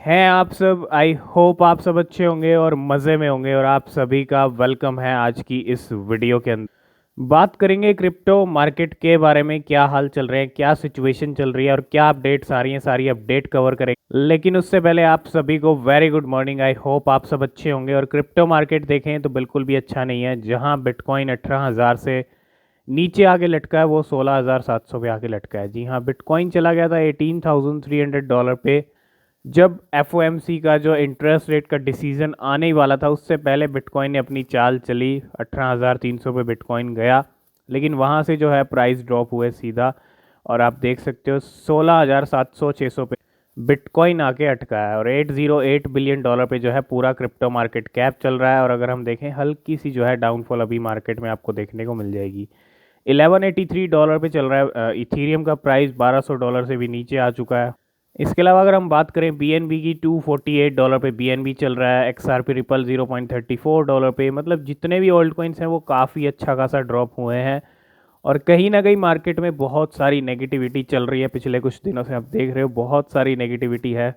हैं आप सब। आई होप आप सब अच्छे होंगे और मज़े में होंगे और आप सभी का वेलकम है आज की इस वीडियो के अंदर। बात करेंगे क्रिप्टो मार्केट के बारे में, क्या हाल चल रहे हैं, क्या सिचुएशन चल रही है और क्या अपडेट्स आ रही हैं, सारी अपडेट कवर करेंगे। लेकिन उससे पहले आप सभी को very good morning. I hope आप सब अच्छे होंगे। और क्रिप्टो मार्केट देखें तो बिल्कुल भी अच्छा नहीं है। जहां बिटकॉइन 18,000 से नीचे आके लटका है वो 16,700 पे आके लटका है। जी हाँ, बिटकॉइन चला गया था $18,300 पे। जब एफओएमसी का जो इंटरेस्ट रेट का डिसीजन आने ही वाला था उससे पहले बिटकॉइन ने अपनी चाल चली। 18,300 पे बिटकॉइन गया, लेकिन वहाँ से जो है प्राइस ड्रॉप हुए सीधा। और आप देख सकते हो 16,700-600 पे बिटकॉइन आके अटका है। और $808 बिलियन पे जो है पूरा क्रिप्टो मार्केट कैप चल रहा है। और अगर हम देखें हल्की सी जो है डाउनफॉल अभी मार्केट में आपको देखने को मिल जाएगी। $1183 पे चल रहा है। इथीरियम का प्राइस $1,200 से भी नीचे आ चुका है। इसके अलावा अगर हम बात करें बीएनबी की, $248 पे बीएनबी चल रहा है। एक्सआरपी रिपल $0.34 पे। मतलब जितने भी ओल्ड कॉइन्स हैं वो काफ़ी अच्छा खासा ड्रॉप हुए हैं। और कहीं ना कहीं मार्केट में बहुत सारी नेगेटिविटी चल रही है। पिछले कुछ दिनों से आप देख रहे हो बहुत सारी नेगेटिविटी है।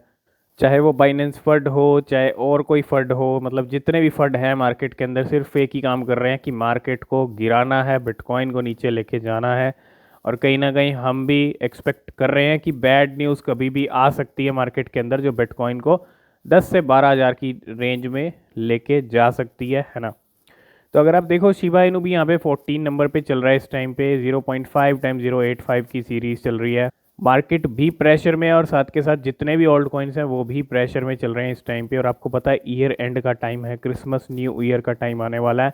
चाहे वो बाइनेंस फंड हो, चाहे और कोई फंड हो, मतलब जितने भी फंड हैं मार्केट के अंदर सिर्फ एक ही काम कर रहे हैं कि मार्केट को गिराना है, बिटकॉइन को नीचे लेके जाना है। और कहीं ना कहीं हम भी एक्सपेक्ट कर रहे हैं कि बैड न्यूज़ कभी भी आ सकती है मार्केट के अंदर, जो बिटकॉइन को 10 से 12,000 की रेंज में लेके जा सकती है ना। तो अगर आप देखो शिबा इनू भी यहाँ पे 14 नंबर पे चल रहा है इस टाइम पे। 0.5 टाइम 0.85 की सीरीज चल रही है। मार्केट भी प्रेशर में है और साथ के साथ जितने भी ओल्ड कॉइन्स हैं वो भी प्रेशर में चल रहे हैं इस टाइम पे। और आपको पता है ईयर एंड का टाइम है, क्रिसमस न्यू ईयर का टाइम आने वाला है।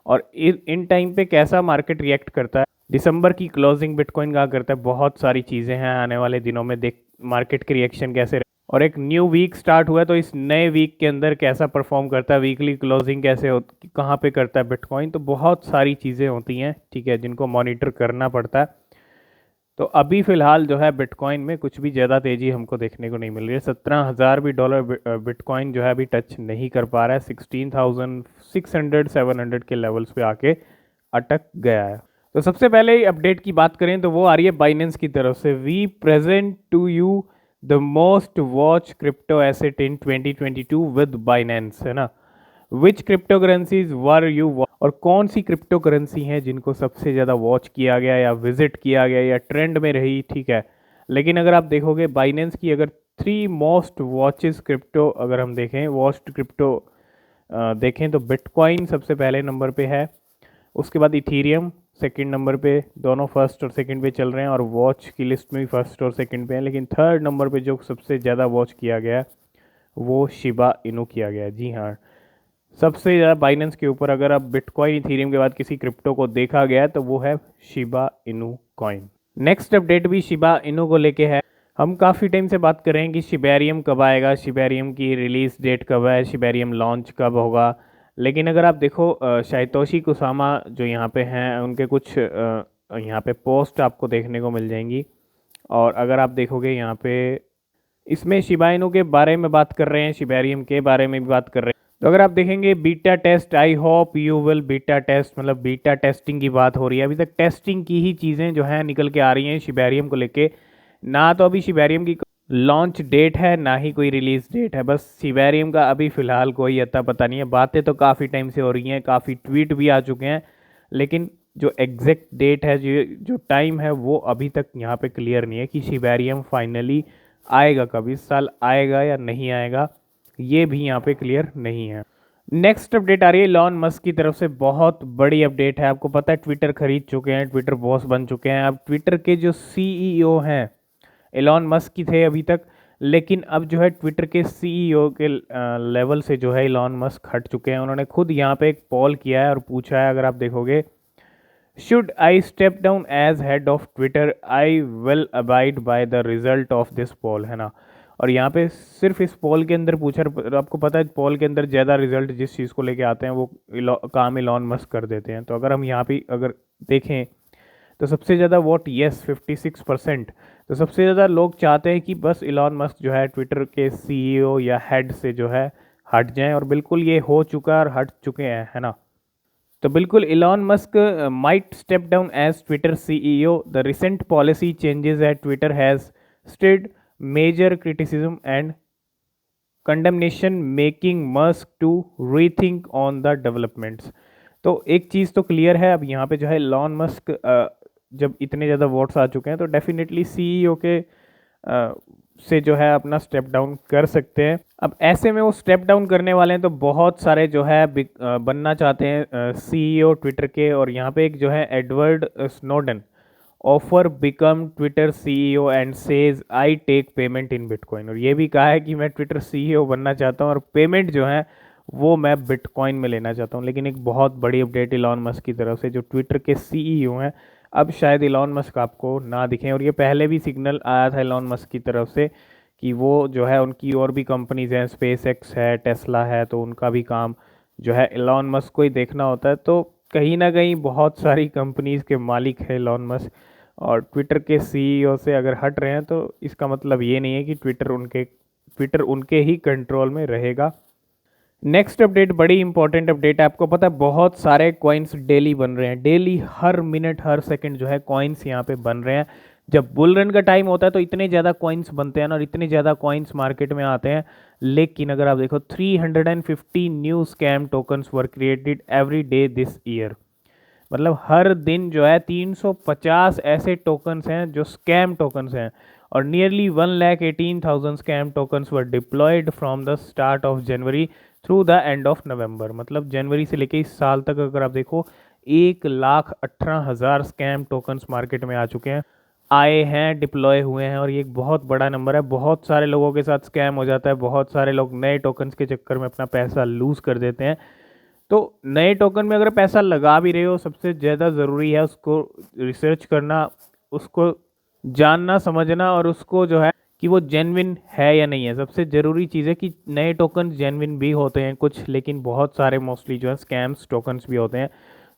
और इन टाइम पे कैसा मार्केट रिएक्ट करता है, दिसंबर की क्लोजिंग बिटकॉइन का करता है, बहुत सारी चीज़ें हैं आने वाले दिनों में। देख मार्केट की रिएक्शन कैसे और एक न्यू वीक स्टार्ट हुआ है तो इस नए वीक के अंदर कैसा परफॉर्म करता है, वीकली क्लोजिंग कैसे हो, कहाँ पे करता है बिटकॉइन। तो बहुत सारी चीज़ें होती हैं, ठीक है, जिनको मॉनिटर करना पड़ता है। तो अभी फिलहाल जो है बिटकॉइन में कुछ भी ज़्यादा तेज़ी हमको देखने को नहीं मिल रही है। 17,000 भी डॉलर बिटकॉइन जो है अभी टच नहीं कर पा रहा है। 16,600 700 के लेवल्स पे आके अटक गया है। तो सबसे पहले अपडेट की बात करें तो वो आ रही है बाइनेंस की तरफ से। We present to you the most watch crypto asset in 2022 with Binance, है ना। Which crypto currencies were you, और कौन सी क्रिप्टो करेंसी हैं जिनको सबसे ज़्यादा वॉच किया गया या विजिट किया गया या ट्रेंड में रही, ठीक है। लेकिन अगर आप देखोगे बाइनेंस की अगर 3 मोस्ट वॉचेस क्रिप्टो अगर हम देखें, वॉच्ड क्रिप्टो देखें तो बिटकॉइन सबसे पहले नंबर पे है। उसके बाद इथीरियम सेकंड नंबर पे। दोनों फर्स्ट और सेकंड पे चल रहे हैं और वॉच की लिस्ट में भी फर्स्ट और सेकंड पे हैं। लेकिन थर्ड नंबर पे जो सबसे ज़्यादा वॉच किया गया है वो शिबा इनू किया गया है। जी हाँ, सबसे ज़्यादा बाइनेंस के ऊपर अगर आप बिटकॉइन इथीरियम के बाद किसी क्रिप्टो को देखा गया है तो वो है Shiba Inu coin. Next update भी शिबा इनू को लेके है। हम काफ़ी टाइम से बात कर रहे हैं कि शिबेरियम कब आएगा, शिबेरियम की रिलीज डेट कब है, शिबेरियम लॉन्च कब होगा। लेकिन अगर आप देखो शाइतोशी कुसामा जो यहाँ पे हैं उनके कुछ यहाँ पे पोस्ट आपको देखने को मिल जाएंगी। और अगर आप देखोगे यहाँ पे इसमें शिबा इनू के बारे में बात कर रहे हैं, शिबेरियम के बारे में भी बात कर रहे हैं। तो अगर आप देखेंगे beta test, I hope you will beta test, मतलब बीटा टेस्टिंग की बात हो रही है। अभी तक टेस्टिंग की ही चीज़ें जो हैं निकल के आ रही हैं शिबेरियम को लेके। ना तो अभी शिबेरियम की लॉन्च डेट है ना ही कोई रिलीज डेट है। बस शिबेरियम का अभी फ़िलहाल कोई अता पता नहीं है। बातें तो काफ़ी टाइम से हो रही हैं, काफ़ी ट्वीट भी आ चुके हैं, लेकिन जो एग्जैक्ट डेट है, जो टाइम है, वो अभी तक यहाँ पे क्लियर नहीं है कि शिबेरियम फाइनली आएगा कब, इस साल आएगा या नहीं आएगा, ये भी यहाँ पे क्लियर नहीं है। नेक्स्ट अपडेट आ रही है इलॉन मस्क की तरफ से। बहुत बड़ी अपडेट है। आपको पता है ट्विटर खरीद चुके हैं, ट्विटर बॉस बन चुके हैं। अब ट्विटर के जो सीईओ हैं इलॉन मस्क की थे अभी तक, लेकिन अब जो है ट्विटर के सीईओ के लेवल से जो है इलॉन मस्क हट चुके हैं। उन्होंने खुद यहाँ पे एक पॉल किया है और पूछा है, अगर आप देखोगे, should I step down as head of Twitter, I will abide by the result of this poll, है ना। और यहाँ पे सिर्फ इस पोल के अंदर पूछा, आपको पता है पोल के अंदर ज़्यादा रिजल्ट जिस चीज़ को लेके आते हैं वो काम इलॉन मस्क कर देते हैं। तो अगर हम यहाँ पे अगर देखें तो सबसे ज़्यादा वोट येस 56%। तो सबसे ज़्यादा लोग चाहते हैं कि बस इलॉन मस्क जो है ट्विटर के सीईओ या हेड से जो है हट जाएं, और बिल्कुल ये हो चुका है और हट चुके हैं, है ना। तो बिल्कुल Elon Musk might step down as Twitter CEO. The recent policy changes at Twitter has stayed major criticism and condemnation making Musk to rethink on the developments. तो एक चीज़ तो क्लियर है, अब यहाँ पे जो है इलॉन मस्क जब इतने ज़्यादा वोट्स आ चुके हैं तो डेफिनेटली सीईओ के से जो है अपना स्टेप डाउन कर सकते हैं। अब ऐसे में वो स्टेप डाउन करने वाले हैं तो बहुत सारे जो है बनना चाहते हैं सीईओ ट्विटर के। और यहाँ पे एक जो है Edward Snowden offer become Twitter CEO and says I take payment in bitcoin. और ये भी कहा है कि मैं ट्विटर सीईओ बनना चाहता हूँ और पेमेंट जो है वो मैं बिटकॉइन में लेना चाहता हूँ। लेकिन एक बहुत बड़ी अपडेट इलॉन मस्क की तरफ से, जो ट्विटर के सीईओ हैं, अब शायद इलॉन मस्क आपको ना दिखें। और ये पहले भी सिग्नल आया था इलॉन मस्क की तरफ से कि वो जो है उनकी और भी कंपनीज हैं, स्पेस एक्स है, टेस्ला है, तो उनका भी काम जो है इलॉन मस्क को ही देखना होता है। तो कहीं ना कहीं बहुत सारी कंपनीज के मालिक है इलॉन मस्क, और ट्विटर के सीईओ से अगर हट रहे हैं तो इसका मतलब ये नहीं है कि ट्विटर उनके ही कंट्रोल में रहेगा। नेक्स्ट अपडेट बड़ी इंपॉर्टेंट अपडेट है। आपको पता है बहुत सारे कॉइन्स डेली बन रहे हैं, डेली हर मिनट हर सेकंड जो है कॉइन्स यहाँ पे बन रहे हैं। जब बुल रन का टाइम होता है तो इतने ज़्यादा कॉइन्स बनते हैं ना, और इतने ज़्यादा कॉइन्स मार्केट में आते हैं। लेकिन अगर आप देखो 350 new scam tokens were created every day this year. मतलब हर दिन जो है 350 ऐसे टोकन्स हैं जो स्कैम टोकन्स हैं, और nearly 1,18,000 scam tokens were deployed from the start of January through the end of November. मतलब जनवरी से लेके इस साल तक अगर आप देखो 1,18,000 स्कैम टोकन्स मार्केट में आ चुके हैं, आए हैं, डिप्लॉय हुए हैं। और ये एक बहुत बड़ा नंबर है। बहुत सारे लोगों के साथ स्कैम हो जाता है, बहुत सारे लोग नए टोकन्स के चक्कर में अपना पैसा लूज़ कर देते हैं। तो नए टोकन में अगर पैसा लगा भी रहे हो, सबसे ज़्यादा ज़रूरी है उसको रिसर्च करना, उसको जानना समझना, और उसको जो है कि वो जेन्युइन है या नहीं है। सबसे ज़रूरी चीज़ है कि नए टोकन जेन्युइन भी होते हैं कुछ, लेकिन बहुत सारे मोस्टली जो है स्कैम्स टोकन्स भी होते हैं,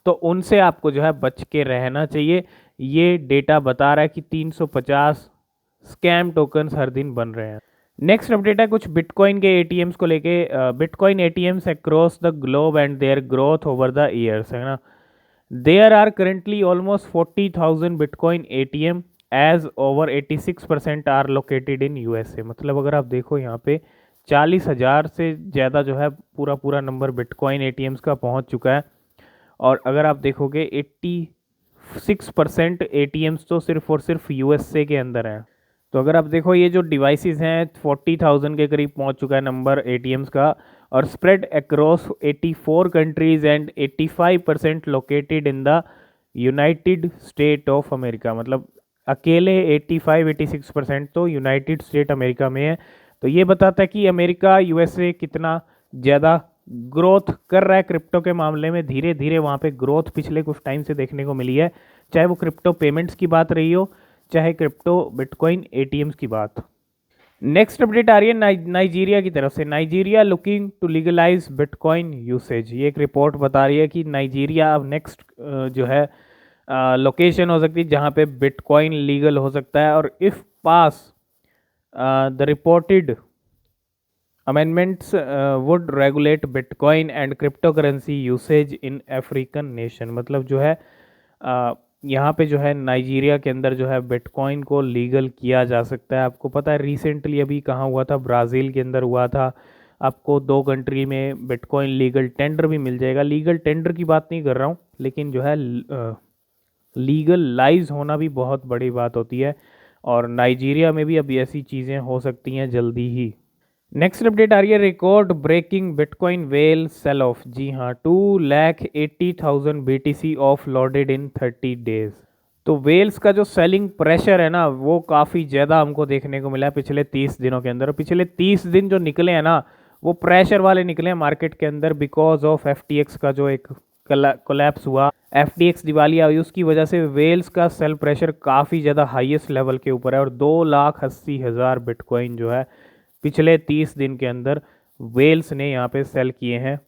तो उनसे आपको जो है बच के रहना चाहिए। ये डेटा बता रहा है कि 350 स्कैम टोकन्स हर दिन बन रहे हैं। नेक्स्ट अपडेट है कुछ बिटकॉइन के एटीएम्स को लेके। Bitcoin ATMs across the globe and their growth over the years, है ना। There are currently almost 40,000 bitcoin ATM as over 86% are located in USA. मतलब अगर आप देखो यहाँ पे 40,000 से ज़्यादा जो है पूरा नंबर बिटकॉइन एटीएम्स का पहुँच चुका है। और अगर आप देखोगे 86% एटीएम्स तो सिर्फ और सिर्फ यूएसए के अंदर हैं। तो अगर आप देखो ये जो डिवाइसेस हैं 40,000 के करीब पहुंच चुका है नंबर एटीएम्स का, और spread across 84 countries and 85% located in the United state of America. मतलब अकेले 85-86% तो यूनाइटेड स्टेट अमेरिका में है। तो ये बताता है कि अमेरिका यूएसए कितना ज़्यादा ग्रोथ कर रहा है क्रिप्टो के मामले में। धीरे धीरे वहाँ पे ग्रोथ पिछले कुछ टाइम से देखने को मिली है, चाहे वो क्रिप्टो पेमेंट्स की बात रही हो, चाहे क्रिप्टो बिटकॉइन एटीएम्स की बात। नेक्स्ट अपडेट आ रही है नाइजीरिया की तरफ से। Nigeria looking to legalise bitcoin usage. ये एक रिपोर्ट बता रही है कि नाइजीरिया अब नेक्स्ट जो है लोकेशन हो सकती है जहाँ पे बिटकॉइन लीगल हो सकता है। और if pass the reported amendments would regulate bitcoin and crypto currency usage in African nation. मतलब जो है यहाँ पे जो है नाइजीरिया के अंदर जो है बिटकॉइन को लीगल किया जा सकता है। आपको पता है रिसेंटली अभी कहाँ हुआ था, ब्राज़ील के अंदर हुआ था। आपको 2 कंट्री में बिटकॉइन लीगल टेंडर भी मिल जाएगा। लीगल टेंडर की बात नहीं कर रहा हूँ, लेकिन जो है लीगलाइज होना भी बहुत बड़ी बात होती है, और नाइजीरिया में भी अभी ऐसी चीज़ें हो सकती हैं जल्दी ही। नेक्स्ट अपडेट आ रही है record breaking bitcoin whale sell off. जी हाँ, 2,80,000 BTC offloaded in 30 days. तो वेल्स का जो सेलिंग प्रेशर है ना वो काफ़ी ज़्यादा हमको देखने को मिला है पिछले 30 दिनों के अंदर। पिछले 30 दिन जो निकले हैं ना वो प्रेशर वाले निकले हैं मार्केट के अंदर, बिकॉज ऑफ FTX का जो एक कोलैप्स हुआ, FTX दिवालिया हुई, उसकी वजह से वेल्स का सेल प्रेशर काफ़ी ज़्यादा हाईएस्ट लेवल के ऊपर है। और 2,80,000 बिटकॉइन जो है पिछले 30 दिन के अंदर वेल्स ने यहाँ पे सेल किए हैं।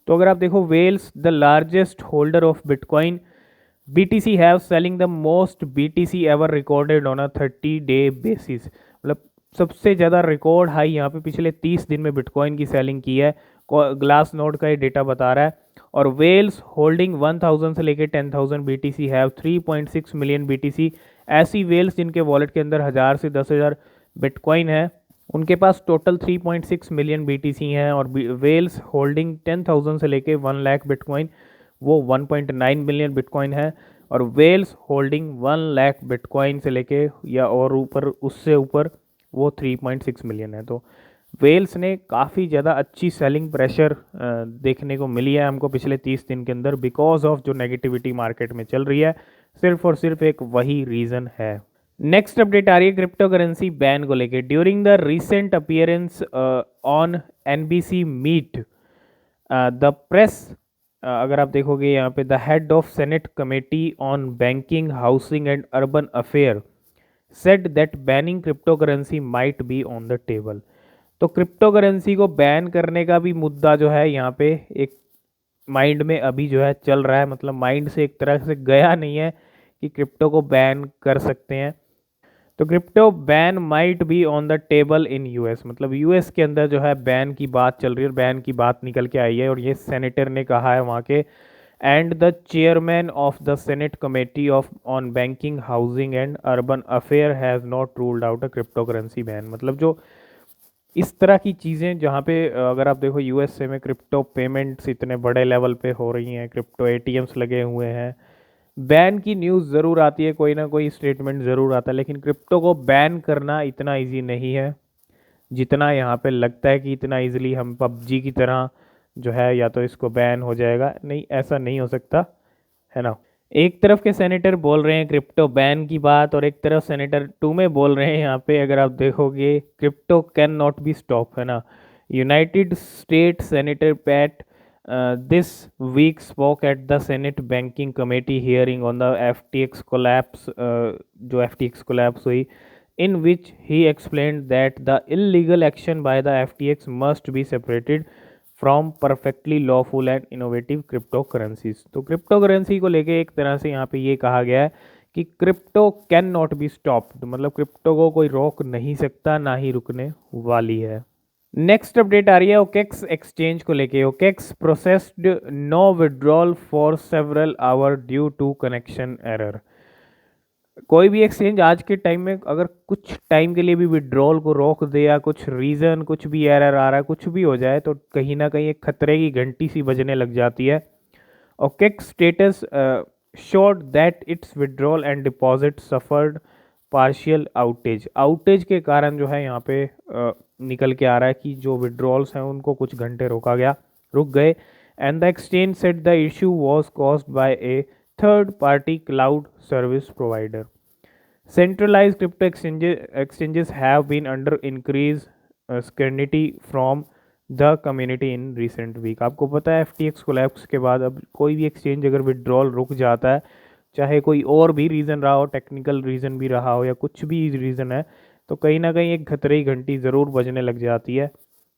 तो अगर आप देखो whales the largest holder of bitcoin BTC have selling the most BTC ever recorded on a 30-day बेसिस। मतलब सबसे ज़्यादा रिकॉर्ड हाई यहाँ पे पिछले 30 दिन में बिटकॉइन की सेलिंग की है, ग्लास नोड का ये डेटा बता रहा है। और वेल्स होल्डिंग 1,000 से लेकर 10,000 BTC हैव 3.6 मिलियन BTC। ऐसी वेल्स जिनके वॉलेट के अंदर 1,000 से 10,000 बिटकॉइन है उनके पास टोटल 3.6 मिलियन BTC हैं और वेल्स होल्डिंग 10,000 से लेके 1 लाख बिटकॉइन वो 1.9 मिलियन बिटकॉइन है, और वेल्स होल्डिंग 1 लाख बिटकॉइन से लेके या और ऊपर उससे ऊपर वो 3.6 मिलियन है। तो वेल्स ने काफ़ी ज़्यादा अच्छी सेलिंग प्रेशर देखने को मिली है हमको पिछले 30 दिन के अंदर, बिकॉज ऑफ जो नेगेटिविटी मार्केट में चल रही है, सिर्फ और सिर्फ एक वही रीज़न है। नेक्स्ट अपडेट आ रही है क्रिप्टो करेंसी बैन को लेके। During the recent appearance on NBC meet the press, अगर आप देखोगे यहाँ पे, the head of senate committee on banking, housing and urban affair said that banning crypto currency might be on the table. तो crypto currency को ban करने का भी मुद्दा जो है यहाँ पे एक माइंड में अभी जो है चल रहा है, मतलब माइंड से एक तरह से गया नहीं है कि क्रिप्टो को बैन कर सकते हैं। तो crypto ban might be on the table in US, मतलब US के अंदर जो है बैन की बात चल रही है और बैन की बात निकल के आई है, और ये सेनेटर ने कहा है वहाँ के। And the chairman of the senate committee of on banking, housing and urban affair has not ruled out a crypto currency ban. मतलब जो इस तरह की चीज़ें जहाँ पे अगर आप देखो USA में क्रिप्टो पेमेंट्स इतने बड़े लेवल पे हो रही हैं, क्रिप्टो ATMs लगे हुए हैं, बैन की न्यूज़ ज़रूर आती है, कोई ना कोई स्टेटमेंट ज़रूर आता है, लेकिन क्रिप्टो को बैन करना इतना इजी नहीं है जितना यहाँ पे लगता है कि इतना इजीली हम PUBG की तरह जो है या तो इसको बैन हो जाएगा। नहीं, ऐसा नहीं हो सकता, है ना। एक तरफ के सेनेटर बोल रहे हैं क्रिप्टो बैन की बात, और एक तरफ सेनेटर 2 में बोल रहे हैं यहाँ पे, अगर आप देखोगे, crypto can not be stop, है ना। United State senator Pat this week spoke at the senate banking committee hearing on the FTX collapse, जो FTX कोलैप्स हुई, in which he explained that the illegal action by the FTX must be separated from perfectly lawful and innovative crypto currencies. तो crypto currency को लेके एक तरह से यहाँ पे ये कहा गया है कि crypto can not be stopped, मतलब क्रिप्टो को कोई रोक नहीं सकता, ना ही रुकने वाली है। नेक्स्ट अपडेट आ रही है OKEX एक्सचेंज को लेके। OKEX processed no withdrawal for several hour due to connection error. कोई भी एक्सचेंज आज के टाइम में अगर कुछ टाइम के लिए भी विड्रॉल को रोक दे या कुछ रीज़न, कुछ भी एरर आ रहा है, कुछ भी हो जाए, तो कहीं ना कहीं एक खतरे की घंटी सी बजने लग जाती है। OKEX status showed that it's withdrawal and deposit suffered partial outage के कारण जो है यहाँ पे निकल के आ रहा है कि जो विड्रॉल्स हैं उनको कुछ घंटे रुक गए। And the exchange said the issue was caused by A third party cloud service provider. Centralized crypto exchanges have been under increased scrutiny from the community in recent week। आपको पता है FTX कोलैप्स के बाद अब कोई भी exchange अगर withdrawal रुक जाता है, चाहे कोई और भी रीज़न रहा हो, टेक्निकल रीज़न भी रहा हो या कुछ भी रीज़न है, तो कहीं ना कहीं एक खतरे की घंटी ज़रूर बजने लग जाती है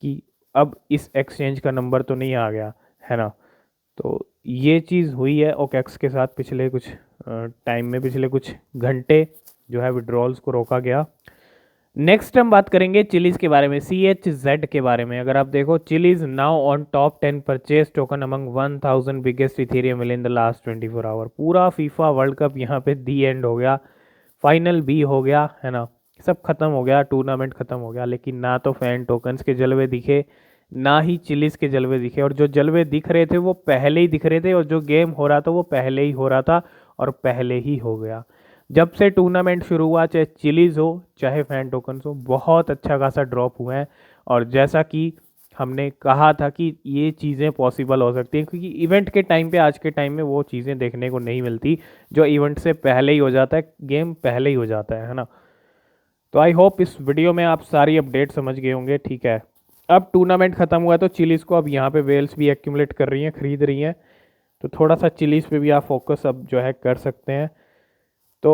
कि अब इस एक्सचेंज का नंबर तो नहीं आ गया, है ना। तो ये चीज़ हुई है OKEX के साथ पिछले कुछ टाइम में, पिछले कुछ घंटे जो है विड्रॉल्स को रोका गया। नेक्स्ट हम बात करेंगे चिलीज़ के बारे में, CHZ के बारे में। अगर आप देखो, Chiliz now on top 10 purchase token among 1000 biggest Ethereum mill in the last 24 hour. पूरा FIFA वर्ल्ड कप यहाँ पे दी एंड हो गया, फाइनल भी हो गया, है ना, सब खत्म हो गया, टूर्नामेंट खत्म हो गया, लेकिन ना तो फैन टोकन्स के जलवे दिखे, ना ही चिलीज़ के जलवे दिखे। और जो जलवे दिख रहे थे वो पहले ही दिख रहे थे, और जो गेम हो रहा था वो पहले ही हो रहा था और पहले ही हो गया। जब से टूर्नामेंट शुरू हुआ, चाहे चिलीज़ हो चाहे फैन टोकन्स हो, बहुत अच्छा खासा ड्रॉप हुआ है। और जैसा कि हमने कहा था कि ये चीज़ें पॉसिबल हो सकती हैं, क्योंकि इवेंट के टाइम पे, आज के टाइम में वो चीज़ें देखने को नहीं मिलती जो इवेंट से पहले ही हो जाता है, गेम पहले ही हो जाता है ना। तो आई होप इस वीडियो में आप सारी अपडेट समझ गए होंगे, ठीक है। अब टूर्नामेंट ख़त्म हुआ है तो चिलीज़ को अब यहाँ पे वेल्स भी एक्यूमुलेट कर रही हैं, ख़रीद रही हैं, तो थोड़ा सा चिलीज़ पे भी आप फोकस अब जो है कर सकते हैं। तो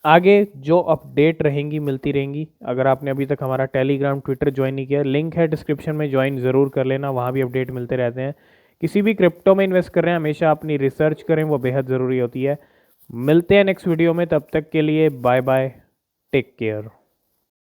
आगे जो अपडेट रहेंगी मिलती रहेंगी। अगर आपने अभी तक हमारा टेलीग्राम, ट्विटर ज्वाइन नहीं किया, लिंक है डिस्क्रिप्शन में, ज्वाइन ज़रूर कर लेना, वहाँ भी अपडेट मिलते रहते हैं। किसी भी क्रिप्टो में इन्वेस्ट कर रहे हैं, हमेशा अपनी रिसर्च करें, वो बेहद ज़रूरी होती है। मिलते हैं नेक्स्ट वीडियो में, तब तक के लिए बाय बाय, टेक केयर।